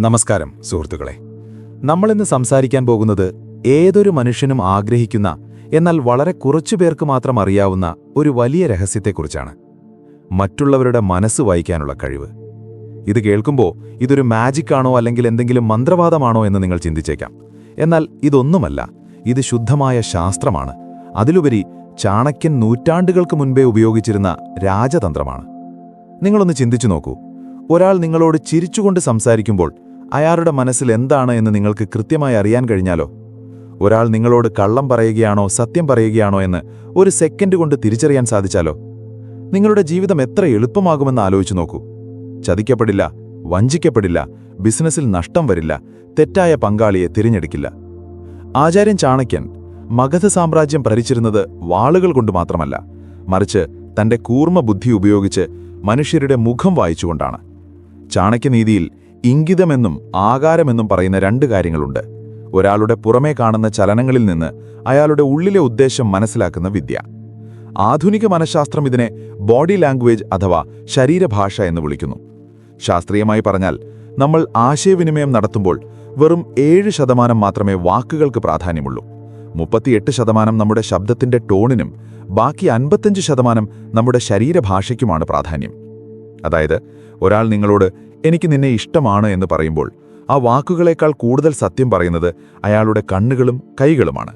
നമസ്കാരം സുഹൃത്തുക്കളെ. നമ്മളിന്ന് സംസാരിക്കാൻ പോകുന്നത് ഏതൊരു മനുഷ്യനും ആഗ്രഹിക്കുന്ന, എന്നാൽ വളരെ കുറച്ചു പേർക്ക് മാത്രം അറിയാവുന്ന ഒരു വലിയ രഹസ്യത്തെക്കുറിച്ചാണ്. മറ്റുള്ളവരുടെ മനസ്സ് വായിക്കാനുള്ള കഴിവ്. ഇത് കേൾക്കുമ്പോൾ ഇതൊരു മാജിക്കാണോ അല്ലെങ്കിൽ എന്തെങ്കിലും മന്ത്രവാദമാണോ എന്ന് നിങ്ങൾ ചിന്തിച്ചേക്കാം. എന്നാൽ ഇതൊന്നുമല്ല, ഇത് ശുദ്ധമായ ശാസ്ത്രമാണ്. അതിലുപരി ചാണക്യൻ നൂറ്റാണ്ടുകൾക്ക് മുൻപേ ഉപയോഗിച്ചിരുന്ന രാജതന്ത്രമാണ്. നിങ്ങളൊന്ന് ചിന്തിച്ചു നോക്കൂ. ഒരാൾ നിങ്ങളോട് ചിരിച്ചുകൊണ്ട് സംസാരിക്കുമ്പോൾ അയാളുടെ മനസ്സിൽ എന്താണ് എന്ന് നിങ്ങൾക്ക് കൃത്യമായി അറിയാൻ കഴിഞ്ഞാലോ? ഒരാൾ നിങ്ങളോട് കള്ളം പറയുകയാണോ സത്യം പറയുകയാണോ എന്ന് ഒരു സെക്കൻഡ് കൊണ്ട് തിരിച്ചറിയാൻ സാധിച്ചാലോ? നിങ്ങളുടെ ജീവിതം എത്ര എളുപ്പമാകുമെന്ന് ആലോചിച്ചു നോക്കൂ. ചതിക്കപ്പെടില്ല, വഞ്ചിക്കപ്പെടില്ല, ബിസിനസ്സിൽ നഷ്ടം വരില്ല, തെറ്റായ പങ്കാളിയെ തിരഞ്ഞെടുക്കില്ല. ആചാര്യൻ ചാണക്യൻ മഗധ സാമ്രാജ്യം ഭരിച്ചിരുന്നത് വാളുകൾ കൊണ്ട് മാത്രമല്ല, മറിച്ച് തന്റെ കൂർമ്മ ബുദ്ധി ഉപയോഗിച്ച് മനുഷ്യരുടെ മുഖം വായിച്ചുകൊണ്ടാണ്. ചാണക്യനീതിയിൽ ഇംഗിതമെന്നും ആകാരമെന്നും പറയുന്ന രണ്ട് കാര്യങ്ങളുണ്ട്. ഒരാളുടെ പുറമേ കാണുന്ന ചലനങ്ങളിൽ നിന്ന് അയാളുടെ ഉള്ളിലെ ഉദ്ദേശം മനസ്സിലാക്കുന്ന വിദ്യ. ആധുനിക മനഃശാസ്ത്രം ഇതിനെ ബോഡി ലാംഗ്വേജ് അഥവാ ശരീരഭാഷ എന്ന് വിളിക്കുന്നു. ശാസ്ത്രീയമായി പറഞ്ഞാൽ, നമ്മൾ ആശയവിനിമയം നടത്തുമ്പോൾ വെറും 7% മാത്രമേ വാക്കുകൾക്ക് പ്രാധാന്യമുള്ളൂ. 38% നമ്മുടെ ശബ്ദത്തിന്റെ ടോണിനും ബാക്കി 55% നമ്മുടെ ശരീരഭാഷയ്ക്കുമാണ് പ്രാധാന്യം. അതായത്, ഒരാൾ നിങ്ങളോട് എനിക്ക് നിന്നെ ഇഷ്ടമാണ് എന്ന് പറയുമ്പോൾ ആ വാക്കുകളേക്കാൾ കൂടുതൽ സത്യം പറയുന്നത് അയാളുടെ കണ്ണുകളും കൈകളുമാണ്.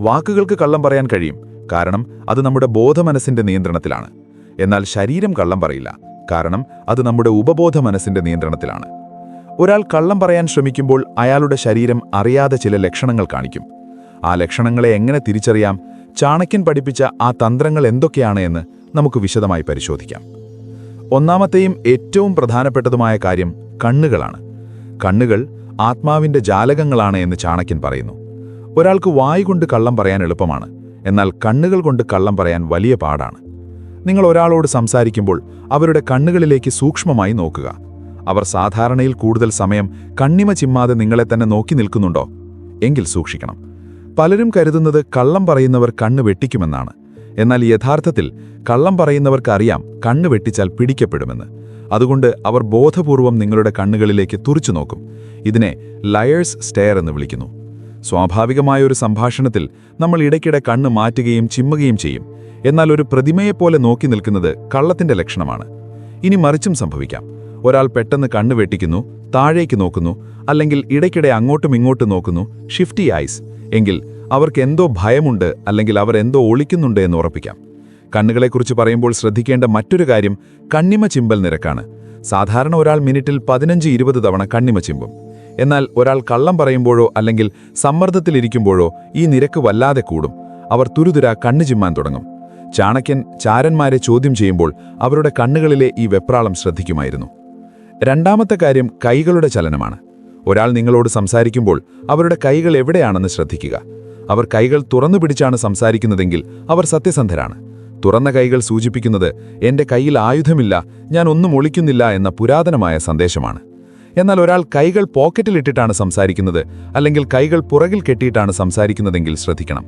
വാക്കുകൾക്ക് കള്ളം പറയാൻ കഴിയും, കാരണം അത് നമ്മുടെ ബോധമനസ്സിന്റെ നിയന്ത്രണത്തിലാണ്. എന്നാൽ ശരീരം കള്ളം പറയില്ല, കാരണം അത് നമ്മുടെ ഉപബോധ മനസ്സിന്റെ നിയന്ത്രണത്തിലാണ്. ഒരാൾ കള്ളം പറയാൻ ശ്രമിക്കുമ്പോൾ അയാളുടെ ശരീരം അറിയാതെ ചില ലക്ഷണങ്ങൾ കാണിക്കും. ആ ലക്ഷണങ്ങളെ എങ്ങനെ തിരിച്ചറിയാം? ചാണക്യൻ പഠിപ്പിച്ച ആ തന്ത്രങ്ങൾ എന്തൊക്കെയാണ് എന്ന് നമുക്ക് വിശദമായി പരിശോധിക്കാം. ഒന്നാമത്തെയും ഏറ്റവും പ്രധാനപ്പെട്ടതുമായ കാര്യം കണ്ണുകളാണ്. കണ്ണുകൾ ആത്മാവിന്റെ ജാലകങ്ങളാണ് എന്ന് ചാണക്യൻ പറയുന്നു. ഒരാൾക്ക് വായ് കൊണ്ട് കള്ളം പറയാൻ എളുപ്പമാണ്, എന്നാൽ കണ്ണുകൾ കൊണ്ട് കള്ളം പറയാൻ വലിയ പാടാണ്. നിങ്ങൾ ഒരാളോട് സംസാരിക്കുമ്പോൾ അവരുടെ കണ്ണുകളിലേക്ക് സൂക്ഷ്മമായി നോക്കുക. അവർ സാധാരണയിൽ കൂടുതൽ സമയം കണ്ണിമ ചിമ്മാതെ നിങ്ങളെ തന്നെ നോക്കി നിൽക്കുന്നുണ്ടോ? എങ്കിൽ സൂക്ഷിക്കണം. പലരും കരുതുന്നത് കള്ളം പറയുന്നവർ കണ്ണ് വെട്ടിക്കുമെന്നാണ്. എന്നാൽ യഥാർത്ഥത്തിൽ കള്ളം പറയുന്നവർക്ക് അറിയാം കണ്ണ് വെട്ടിച്ചാൽ പിടിക്കപ്പെടുമെന്ന്. അതുകൊണ്ട് അവർ ബോധപൂർവം നിങ്ങളുടെ കണ്ണുകളിലേക്ക് തുറിച്ചു നോക്കും. ഇതിനെ ലയേഴ്സ് സ്റ്റെയർ എന്ന് വിളിക്കുന്നു. സ്വാഭാവികമായ ഒരു സംഭാഷണത്തിൽ നമ്മൾ ഇടയ്ക്കിടെ കണ്ണ് മാറ്റുകയും ചിമ്മുകയും ചെയ്യും. എന്നാൽ ഒരു പ്രതിമയെപ്പോലെ നോക്കി നിൽക്കുന്നത് കള്ളത്തിന്റെ ലക്ഷണമാണ്. ഇനി മറിച്ചും സംഭവിക്കാം. ഒരാൾ പെട്ടെന്ന് കണ്ണ് വെട്ടിക്കുന്നു, താഴേക്ക് നോക്കുന്നു, അല്ലെങ്കിൽ ഇടയ്ക്കിടെ അങ്ങോട്ടും ഇങ്ങോട്ടും നോക്കുന്നു, ഷിഫ്റ്റി ഐസ്, എങ്കിൽ അവർക്ക് എന്തോ ഭയമുണ്ട്, അല്ലെങ്കിൽ അവർ എന്തോ ഒളിക്കുന്നുണ്ട് എന്ന് ഉറപ്പിക്കാം. കണ്ണുകളെക്കുറിച്ച് പറയുമ്പോൾ ശ്രദ്ധിക്കേണ്ട മറ്റൊരു കാര്യം കണ്ണിമ ചിമ്പൽ നിരക്കാണ്. സാധാരണ ഒരാൾ മിനിറ്റിൽ 15-20 തവണ കണ്ണിമ ചിമ്പും. എന്നാൽ ഒരാൾ കള്ളം പറയുമ്പോഴോ അല്ലെങ്കിൽ സമ്മർദ്ദത്തിലിരിക്കുമ്പോഴോ ഈ നിരക്ക് വല്ലാതെ കൂടും. അവർ തുരുതുര കണ്ണു ചിമ്മാൻ തുടങ്ങും. ചാണക്യൻ ചാരന്മാരെ ചോദ്യം ചെയ്യുമ്പോൾ അവരുടെ കണ്ണുകളിലെ ഈ വെപ്രാളം ശ്രദ്ധിക്കുമായിരുന്നു. രണ്ടാമത്തെ കാര്യം കൈകളുടെ ചലനമാണ്. ഒരാൾ നിങ്ങളോട് സംസാരിക്കുമ്പോൾ അവരുടെ കൈകൾ എവിടെയാണെന്ന് ശ്രദ്ധിക്കുക. അവർ കൈകൾ തുറന്നു പിടിച്ചാണ് സംസാരിക്കുന്നതെങ്കിൽ അവർ സത്യസന്ധരാണ്. തുറന്ന കൈകൾ സൂചിപ്പിക്കുന്നത് എന്റെ കയ്യിൽ ആയുധമില്ല, ഞാൻ ഒന്നും ഒളിക്കുന്നില്ല എന്ന പുരാതനമായ സന്ദേശമാണ്. എന്നാൽ ഒരാൾ കൈകൾ പോക്കറ്റിലിട്ടിട്ടാണ് സംസാരിക്കുന്നത്, അല്ലെങ്കിൽ കൈകൾ പുറകിൽ കെട്ടിയിട്ടാണ് സംസാരിക്കുന്നതെങ്കിൽ ശ്രദ്ധിക്കണം.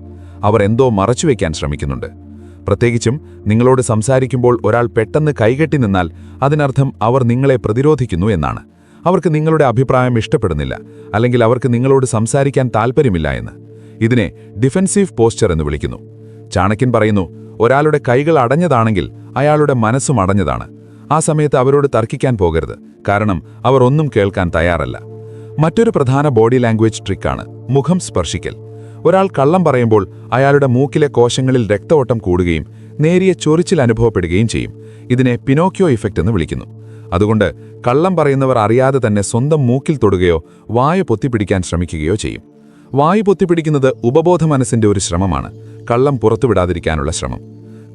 അവർ എന്തോ മറച്ചുവെക്കാൻ ശ്രമിക്കുന്നുണ്ട്. പ്രത്യേകിച്ചും നിങ്ങളോട് സംസാരിക്കുമ്പോൾ ഒരാൾ പെട്ടെന്ന് കൈകെട്ടി നിന്നാൽ അതിനർത്ഥം അവർ നിങ്ങളെ പ്രതിരോധിക്കുന്നു എന്നാണ്. അവർക്ക് നിങ്ങളുടെ അഭിപ്രായം ഇഷ്ടപ്പെടുന്നില്ല, അല്ലെങ്കിൽ അവർക്ക് നിങ്ങളോട് സംസാരിക്കാൻ താൽപ്പര്യമില്ല എന്ന്. ഇതിനെ ഡിഫെൻസീവ് പോസ്ചർ എന്ന് വിളിക്കുന്നു. ചാണക്യൻ പറയുന്നു, ഒരാളുടെ കൈകൾ അടഞ്ഞതാണെങ്കിൽ അയാളുടെ മനസ്സും അടഞ്ഞതാണ്. ആ സമയത്ത് അവരോട് തർക്കിക്കാൻ പോകരുത്, കാരണം അവർ ഒന്നും കേൾക്കാൻ തയ്യാറല്ല. മറ്റൊരു പ്രധാന ബോഡി ലാംഗ്വേജ് ട്രിക്കാണ് മുഖം സ്പർശിക്കൽ. ഒരാൾ കള്ളം പറയുമ്പോൾ അയാളുടെ മൂക്കിലെ കോശങ്ങളിൽ രക്തഓട്ടം കൂടുകയും നേരിയ ചൊറിച്ചിൽ അനുഭവപ്പെടുകയും ചെയ്യും. ഇതിനെ പിനോക്കിയോ ഇഫക്റ്റ് എന്ന് വിളിക്കുന്നു. അതുകൊണ്ട് കള്ളം പറയുന്നവർ അറിയാതെ തന്നെ സ്വന്തം മൂക്കിൽ തൊടുകയോ വായ പൊത്തിപ്പിടിക്കാൻ ശ്രമിക്കുകയോ ചെയ്യും. വായു പൊത്തിപ്പിടിക്കുന്നത് ഉപബോധ മനസ്സിന്റെ ഒരു ശ്രമമാണ്, കള്ളം പുറത്തുവിടാതിരിക്കാനുള്ള ശ്രമം.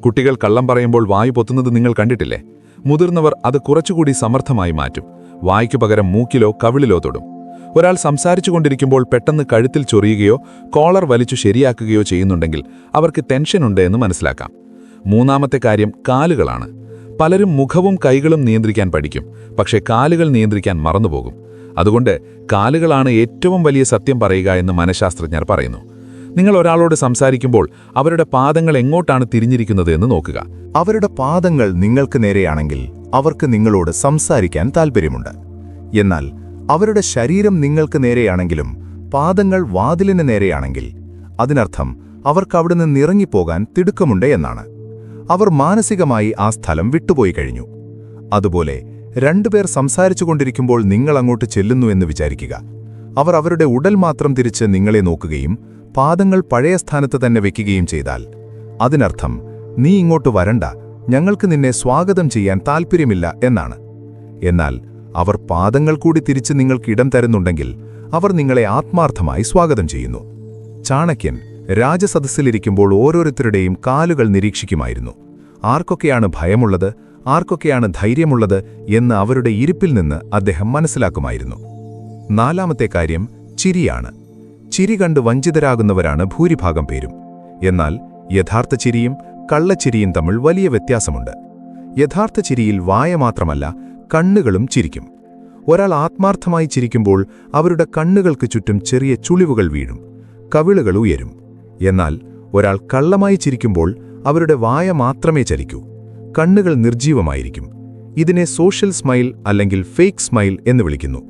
കുട്ടികൾ കള്ളം പറയുമ്പോൾ വായു പൊത്തുന്നത് നിങ്ങൾ കണ്ടിട്ടില്ലേ? മുതിർന്നവർ അത് കുറച്ചുകൂടി സമർത്ഥമായി മാറ്റും. വായ്ക്കു പകരം മൂക്കിലോ കവിളിലോ തൊടും. ഒരാൾ സംസാരിച്ചുകൊണ്ടിരിക്കുമ്പോൾ പെട്ടെന്ന് കഴുത്തിൽ ചൊറിയുകയോ കോളർ വലിച്ചു ശരിയാക്കുകയോ ചെയ്യുന്നുണ്ടെങ്കിൽ അവർക്ക് ടെൻഷനുണ്ട് എന്ന് മനസ്സിലാക്കാം. മൂന്നാമത്തെ കാര്യം കാലുകളാണ്. പലരും മുഖവും കൈകളും നിയന്ത്രിക്കാൻ പഠിക്കും, പക്ഷേ കാലുകൾ നിയന്ത്രിക്കാൻ മറന്നുപോകും. അതുകൊണ്ട് കാലുകളാണ് ഏറ്റവും വലിയ സത്യം പറയുക എന്ന് മനഃശാസ്ത്രജ്ഞർ പറയുന്നു. നിങ്ങൾ ഒരാളോട് സംസാരിക്കുമ്പോൾ അവരുടെ പാദങ്ങൾ എങ്ങോട്ടാണ് തിരിഞ്ഞിരിക്കുന്നത് എന്ന് നോക്കുക. അവരുടെ പാദങ്ങൾ നിങ്ങൾക്ക് നേരെയാണെങ്കിൽ അവർക്ക് നിങ്ങളോട് സംസാരിക്കാൻ താൽപ്പര്യമുണ്ട്. എന്നാൽ അവരുടെ ശരീരം നിങ്ങൾക്ക് നേരെയാണെങ്കിലും പാദങ്ങൾ വാതിലിന് നേരെയാണെങ്കിൽ അതിനർത്ഥം അവർക്ക് അവിടെ നിന്ന് ഇറങ്ങിപ്പോകാൻ തിടുക്കമുണ്ട് എന്നാണ്. അവർ മാനസികമായി ആ സ്ഥലം വിട്ടുപോയി കഴിഞ്ഞു. അതുപോലെ രണ്ടുപേർ സംസാരിച്ചുകൊണ്ടിരിക്കുമ്പോൾ നിങ്ങൾ അങ്ങോട്ട് ചെല്ലുന്നു എന്ന് വിചാരിക്കുക. അവർ അവരുടെ ഉടൽ മാത്രം തിരിച്ച് നിങ്ങളെ നോക്കുകയും പാദങ്ങൾ പഴയ സ്ഥാനത്ത് തന്നെ വെക്കുകയും ചെയ്താൽ അതിനർത്ഥം നീ ഇങ്ങോട്ട് വരണ്ട, ഞങ്ങൾക്ക് നിന്നെ സ്വാഗതം ചെയ്യാൻ താൽപ്പര്യമില്ല എന്നാണ്. എന്നാൽ അവർ പാദങ്ങൾ കൂടി തിരിച്ച് നിങ്ങൾക്ക് ഇടം തരുന്നുണ്ടെങ്കിൽ അവർ നിങ്ങളെ ആത്മാർത്ഥമായി സ്വാഗതം ചെയ്യുന്നു. ചാണക്യൻ രാജസദസ്സിലിരിക്കുമ്പോൾ ഓരോരുത്തരുടെയും കാലുകൾ നിരീക്ഷിക്കുമായിരുന്നു. ആർക്കൊക്കെയാണ് ഭയമുള്ളത്, ആർക്കൊക്കെയാണ് ധൈര്യമുള്ളത് എന്ന് അവരുടെ ഇരിപ്പിൽ നിന്ന് അദ്ദേഹം മനസ്സിലാക്കുമായിരുന്നു. നാലാമത്തെ കാര്യം ചിരിയാണ്. ചിരി കണ്ട് വഞ്ചിതരാകുന്നവരാണ് ഭൂരിഭാഗം പേരും. എന്നാൽ യഥാർത്ഥ ചിരിയും കള്ളച്ചിരിയും തമ്മിൽ വലിയ വ്യത്യാസമുണ്ട്. യഥാർത്ഥ ചിരിയിൽ വായ മാത്രമല്ല, കണ്ണുകളും ചിരിക്കും. ഒരാൾ ആത്മാർത്ഥമായി ചിരിക്കുമ്പോൾ അവരുടെ കണ്ണുകൾക്ക് ചുറ്റും ചെറിയ ചുളിവുകൾ വീഴും, കവിളുകൾ ഉയരും. എന്നാൽ ഒരാൾ കള്ളമായി ചിരിക്കുമ്പോൾ അവരുടെ വായ മാത്രമേ ചലിക്കൂ, കണ്ണുകൾ നിർജീവമായിരിക്കും. ഇതിനെ സോഷ്യൽ സ്മൈൽ അല്ലെങ്കിൽ ഫേക്ക് സ്മൈൽ എന്ന് വിളിക്കുന്നു.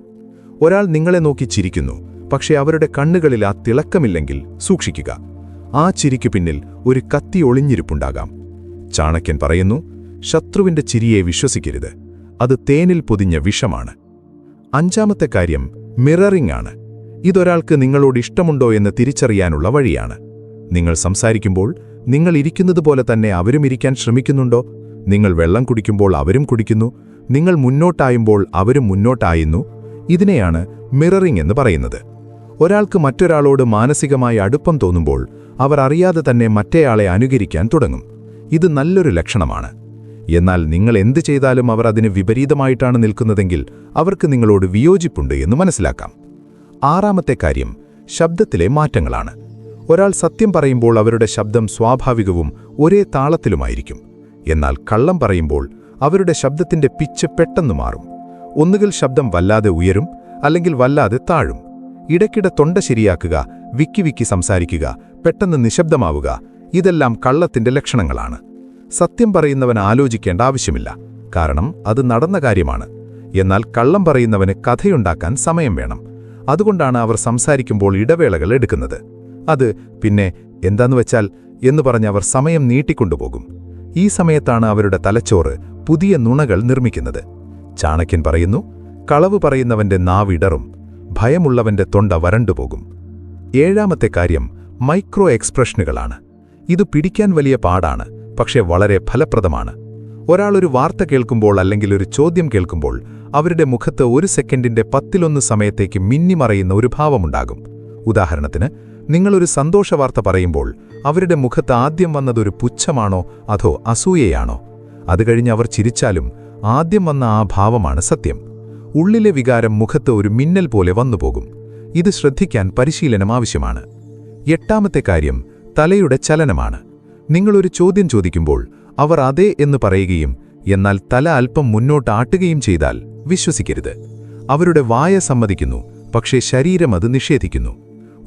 ഒരാൾ നിങ്ങളെ നോക്കി ചിരിക്കുന്നു, പക്ഷേ അവരുടെ കണ്ണുകളിൽ ആ തിളക്കമില്ലെങ്കിൽ സൂക്ഷിക്കുക. ആ ചിരിക്കു പിന്നിൽ ഒരു കത്തി ഒളിഞ്ഞിരിപ്പുണ്ടാകാം. ചാണക്യൻ പറയുന്നു, ശത്രുവിന്റെ ചിരിയെ വിശ്വസിക്കരുത്, അത് തേനിൽ പൊതിഞ്ഞ വിഷമാണ്. അഞ്ചാമത്തെ കാര്യം മിററിംഗ് ആണ്. ഇതൊരാൾക്ക് നിങ്ങളോട് ഇഷ്ടമുണ്ടോ എന്ന് തിരിച്ചറിയാനുള്ള വഴിയാണ്. നിങ്ങൾ സംസാരിക്കുമ്പോൾ നിങ്ങൾ ഇരിക്കുന്നതുപോലെ തന്നെ അവരും ഇരിക്കാൻ ശ്രമിക്കുന്നുണ്ടോ? നിങ്ങൾ വെള്ളം കുടിക്കുമ്പോൾ അവരും കുടിക്കുന്നു, നിങ്ങൾ മുന്നോട്ടായുമ്പോൾ അവരും മുന്നോട്ടായുന്നു. ഇതിനെയാണ് മിററിംഗ് എന്ന് പറയുന്നത്. ഒരാൾക്ക് മറ്റൊരാളോട് മാനസികമായി അടുപ്പം തോന്നുമ്പോൾ അവർ അറിയാതെ തന്നെ മറ്റേയാളെ അനുകരിക്കാൻ തുടങ്ങും. ഇത് നല്ലൊരു ലക്ഷണമാണ്. എന്നാൽ നിങ്ങൾ എന്ത് ചെയ്താലും അവർ അതിന് വിപരീതമായിട്ടാണ് നിൽക്കുന്നതെങ്കിൽ അവർക്ക് നിങ്ങളോട് വിയോജിപ്പുണ്ട് എന്ന് മനസ്സിലാക്കാം. ആറാമത്തെ കാര്യം ശബ്ദത്തിലെ മാറ്റങ്ങളാണ്. ഒരാൾ സത്യം പറയുമ്പോൾ അവരുടെ ശബ്ദം സ്വാഭാവികവും ഒരേ താളത്തിലുമായിരിക്കും. എന്നാൽ കള്ളം പറയുമ്പോൾ അവരുടെ ശബ്ദത്തിന്റെ പിച്ച് പെട്ടെന്ന് മാറും. ഒന്നുകിൽ ശബ്ദം വല്ലാതെ ഉയരും, അല്ലെങ്കിൽ വല്ലാതെ താഴും. ഇടയ്ക്കിടെ തൊണ്ട ശരിയാക്കുക, വിക്കി സംസാരിക്കുക, പെട്ടെന്ന് നിശബ്ദമാവുക, ഇതെല്ലാം കള്ളത്തിന്റെ ലക്ഷണങ്ങളാണ്. സത്യം പറയുന്നവൻ ആലോചിക്കേണ്ട ആവശ്യമില്ല, കാരണം അത് നടന്ന കാര്യമാണ്. എന്നാൽ കള്ളം പറയുന്നവന് കഥയുണ്ടാക്കാൻ സമയം വേണം. അതുകൊണ്ടാണ് അവർ സംസാരിക്കുമ്പോൾ ഇടവേളകൾ എടുക്കുന്നത്. അത് പിന്നെ എന്താന്ന് വെച്ചാൽ എന്ന് പറഞ്ഞ് അവർ സമയം നീട്ടിക്കൊണ്ടുപോകും. ഈ സമയത്താണ് അവരുടെ തലച്ചോറ് പുതിയ നുണകൾ നിർമ്മിക്കുന്നത്. ചാണക്യൻ പറയുന്നു, കളവ് പറയുന്നവന്റെ നാവിടറും, ഭയമുള്ളവന്റെ തൊണ്ട വരണ്ടുപോകും. ഏഴാമത്തെ കാര്യം മൈക്രോ എക്സ്പ്രഷനുകളാണ്. ഇത് പിടിക്കാൻ വലിയ പാടാണ്, പക്ഷേ വളരെ ഫലപ്രദമാണ്. ഒരാൾ ഒരു വാർത്ത കേൾക്കുമ്പോൾ അല്ലെങ്കിൽ ഒരു ചോദ്യം കേൾക്കുമ്പോൾ അവരുടെ മുഖത്ത് 1 സെക്കൻഡിന്റെ 10-1 സമയത്തേക്ക് മിന്നിമറയുന്ന ഒരു ഭാവമുണ്ടാകും. ഉദാഹരണത്തിന്, നിങ്ങളൊരു സന്തോഷവാർത്ത പറയുമ്പോൾ അവരുടെ മുഖത്ത് ആദ്യം വന്നതൊരു പുച്ഛമാണോ അതോ അസൂയയാണോ? അത് കഴിഞ്ഞ് അവർ ചിരിച്ചാലും ആദ്യം വന്ന ആ ഭാവമാണ് സത്യം. ഉള്ളിലെ വികാരം മുഖത്ത് ഒരു മിന്നൽ പോലെ വന്നുപോകും. ഇത് ശ്രദ്ധിക്കാൻ പരിശീലനം ആവശ്യമാണ്. എട്ടാമത്തെ കാര്യം തലയുടെ ചലനമാണ്. നിങ്ങളൊരു ചോദ്യം ചോദിക്കുമ്പോൾ അവർ അതെ എന്ന് പറയുകയും എന്നാൽ തല അല്പം മുന്നോട്ട് ആട്ടുകയും ചെയ്താൽ വിശ്വസിക്കരുത്. അവരുടെ വായ സമ്മതിക്കുന്നു, പക്ഷേ ശരീരം അത് നിഷേധിക്കുന്നു.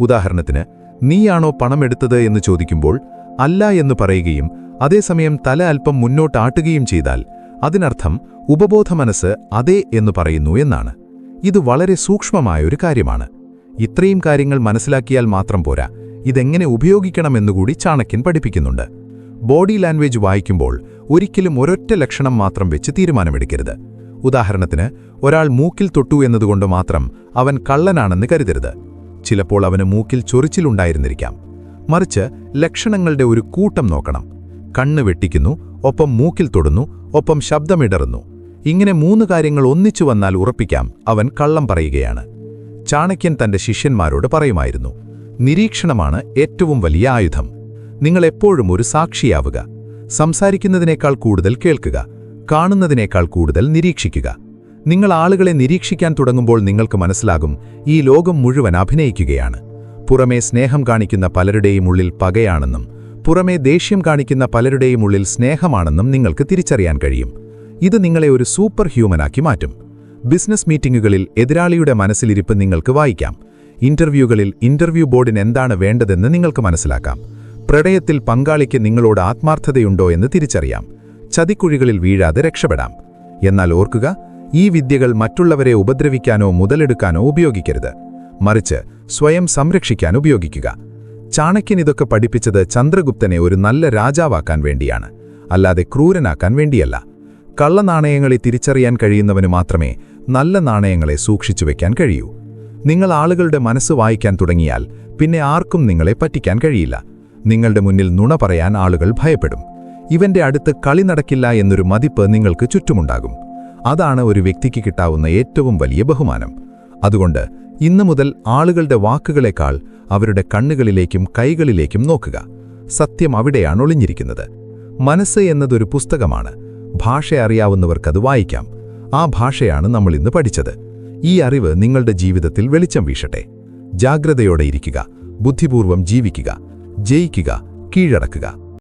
ഉദാഹരണത്തിന്, നീയാണോ പണമെടുത്തത് എന്ന് ചോദിക്കുമ്പോൾ അല്ല എന്ന് പറയുകയും അതേസമയം തല അല്പം മുന്നോട്ട് ആട്ടുകയും ചെയ്താൽ അതിനർത്ഥം ഉപബോധമനസ്സ് അതെ എന്ന് പറയുന്നു എന്നാണ്. ഇത് വളരെ സൂക്ഷ്മമായൊരു കാര്യമാണ്. ഇത്രയും കാര്യങ്ങൾ മനസ്സിലാക്കിയാൽ മാത്രം പോരാ, ഇതെങ്ങനെ ഉപയോഗിക്കണമെന്നുകൂടി ചാണക്യൻ പഠിപ്പിക്കുന്നുണ്ട്. ബോഡി ലാംഗ്വേജ് വായിക്കുമ്പോൾ ഒരിക്കലും ഒരൊറ്റ ലക്ഷണം മാത്രം വെച്ച് തീരുമാനമെടുക്കരുത്. ഉദാഹരണത്തിന്, ഒരാൾ മൂക്കിൽ തൊട്ടു എന്നതുകൊണ്ട് മാത്രം അവൻ കള്ളനാണെന്ന് കരുതരുത്. ചിലപ്പോൾ അവന് മൂക്കിൽ ചൊറിച്ചിലുണ്ടായിരുന്നിരിക്കാം. മറിച്ച് ലക്ഷണങ്ങളുടെ ഒരു കൂട്ടം നോക്കണം. കണ്ണ് വെട്ടിക്കുന്നു, ഒപ്പം മൂക്കിൽ തൊടുന്നു, ഒപ്പം ശബ്ദമിടറുന്നു. ഇങ്ങനെ 3 കാര്യങ്ങൾ ഒന്നിച്ചു വന്നാൽ ഉറപ്പിക്കാം അവൻ കള്ളം പറയുകയാണ്. ചാണക്യൻ തന്റെ ശിഷ്യന്മാരോട് പറയുമായിരുന്നു, നിരീക്ഷണമാണ് ഏറ്റവും വലിയ ആയുധം. നിങ്ങൾ എപ്പോഴും ഒരു സാക്ഷിയാവുക. സംസാരിക്കുന്നതിനേക്കാൾ കൂടുതൽ കേൾക്കുക, കാണുന്നതിനേക്കാൾ കൂടുതൽ നിരീക്ഷിക്കുക. നിങ്ങൾ ആളുകളെ നിരീക്ഷിക്കാൻ തുടങ്ങുമ്പോൾ നിങ്ങൾക്ക് മനസ്സിലാകും, ഈ ലോകം മുഴുവൻ അഭിനയിക്കുകയാണ്. പുറമേ സ്നേഹം കാണിക്കുന്ന പലരുടെയും ഉള്ളിൽ പകയാണെന്നും പുറമേ ദേഷ്യം കാണിക്കുന്ന പലരുടെയും ഉള്ളിൽ സ്നേഹമാണെന്നും നിങ്ങൾക്ക് തിരിച്ചറിയാൻ കഴിയും. ഇത് നിങ്ങളെ ഒരു സൂപ്പർ ഹ്യൂമനാക്കി മാറ്റും. ബിസിനസ് മീറ്റിംഗുകളിൽ എതിരാളിയുടെ മനസ്സിലിരിപ്പ് നിങ്ങൾക്ക് വായിക്കാം. ഇന്റർവ്യൂകളിൽ ഇന്റർവ്യൂ ബോർഡിന് എന്താണ് വേണ്ടതെന്ന് നിങ്ങൾക്ക് മനസ്സിലാക്കാം. പ്രണയത്തിൽ പങ്കാളിക്ക് നിങ്ങളോട് ആത്മാർത്ഥതയുണ്ടോ എന്ന് തിരിച്ചറിയാം. ചതിക്കുഴികളിൽ വീഴാതെ രക്ഷപ്പെടാം. എന്നാൽ ഓർക്കുക, ഈ വിദ്യകൾ മറ്റുള്ളവരെ ഉപദ്രവിക്കാനോ മുതലെടുക്കാനോ ഉപയോഗിക്കരുത്, മറിച്ച് സ്വയം സംരക്ഷിക്കാൻ ഉപയോഗിക്കുക. ചാണക്യൻ ഇതൊക്കെ പഠിപ്പിച്ചത് ചന്ദ്രഗുപ്തനെ ഒരു നല്ല രാജാവാക്കാൻ വേണ്ടിയാണ്, അല്ലാതെ ക്രൂരനാക്കാൻ വേണ്ടിയല്ല. കള്ളനാണയങ്ങളെ തിരിച്ചറിയാൻ കഴിയുന്നവന് മാത്രമേ നല്ല നാണയങ്ങളെ സൂക്ഷിച്ചുവെക്കാൻ കഴിയൂ. നിങ്ങൾ ആളുകളുടെ മനസ്സ് വായിക്കാൻ തുടങ്ങിയാൽ പിന്നെ ആർക്കും നിങ്ങളെ പറ്റിക്കാൻ കഴിയില്ല. നിങ്ങളുടെ മുന്നിൽ നുണ പറയാൻ ആളുകൾ ഭയപ്പെടും. ഇവന്റെ അടുത്ത് കളി നടക്കില്ല എന്നൊരു മതിപ്പ് നിങ്ങൾക്ക് ചുറ്റുമുണ്ടാകും. അതാണ് ഒരു വ്യക്തിക്ക് കിട്ടാവുന്ന ഏറ്റവും വലിയ ബഹുമാനം. അതുകൊണ്ട് ഇന്നു മുതൽ ആളുകളുടെ വാക്കുകളേക്കാൾ അവരുടെ കണ്ണുകളിലേക്കും കൈകളിലേക്കും നോക്കുക. സത്യം അവിടെയാണ് ഒളിഞ്ഞിരിക്കുന്നത്. മനസ്സ് എന്നതൊരു പുസ്തകമാണ്. ഭാഷ അറിയാവുന്നവർക്കത് വായിക്കാം. ആ ഭാഷയാണ് നമ്മൾ ഇന്ന് പഠിച്ചത്. ഈ അറിവ് നിങ്ങളുടെ ജീവിതത്തിൽ വെളിച്ചം വീശട്ടെ. ജാഗ്രതയോടെ ഇരിക്കുക, ബുദ്ധിപൂർവ്വം ജീവിക്കുക, ജയിക്കുക, കീഴടക്കുക.